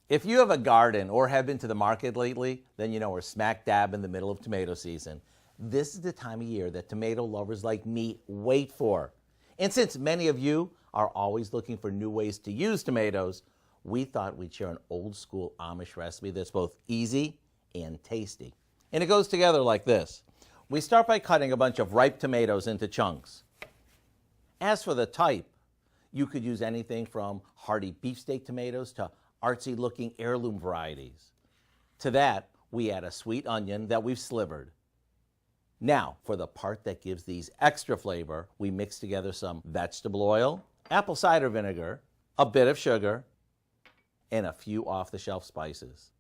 If you have a garden or have been to the market lately, then you know we're smack dab in the middle of tomato season. This is the time of year that tomato lovers like me wait for. And since many of you are always looking for new ways to use tomatoes, we thought we'd share an old school Amish recipe that's both easy and tasty. And it goes together like this. We start by cutting a bunch of ripe tomatoes into chunks. As for the type, you could use anything from hearty beefsteak tomatoes to artsy looking heirloom varieties. To that, we add a sweet onion that we've slivered. Now, for the part that gives these extra flavor, we mix together some vegetable oil, apple cider vinegar, a bit of sugar, and a few off-the-shelf spices.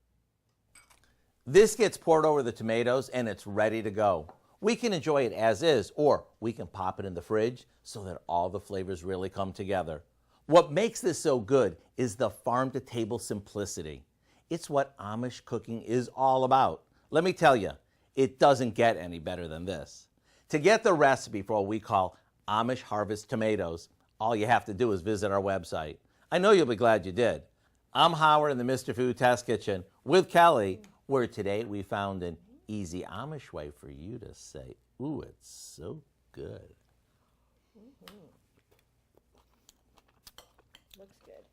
This gets poured over the tomatoes and it's ready to go. We can enjoy it as is, or we can pop it in the fridge so that all the flavors really come together. What makes this so good is the farm-to-table simplicity. It's what Amish cooking is all about. Let me tell you, it doesn't get any better than this. To get the recipe for what we call Amish Harvest Tomatoes, all you have to do is visit our website. I know you'll be glad you did. I'm Howard in the Mr. Food Test Kitchen with Kelly, where today we found an easy Amish way for you to say, ooh, it's so good. Looks good.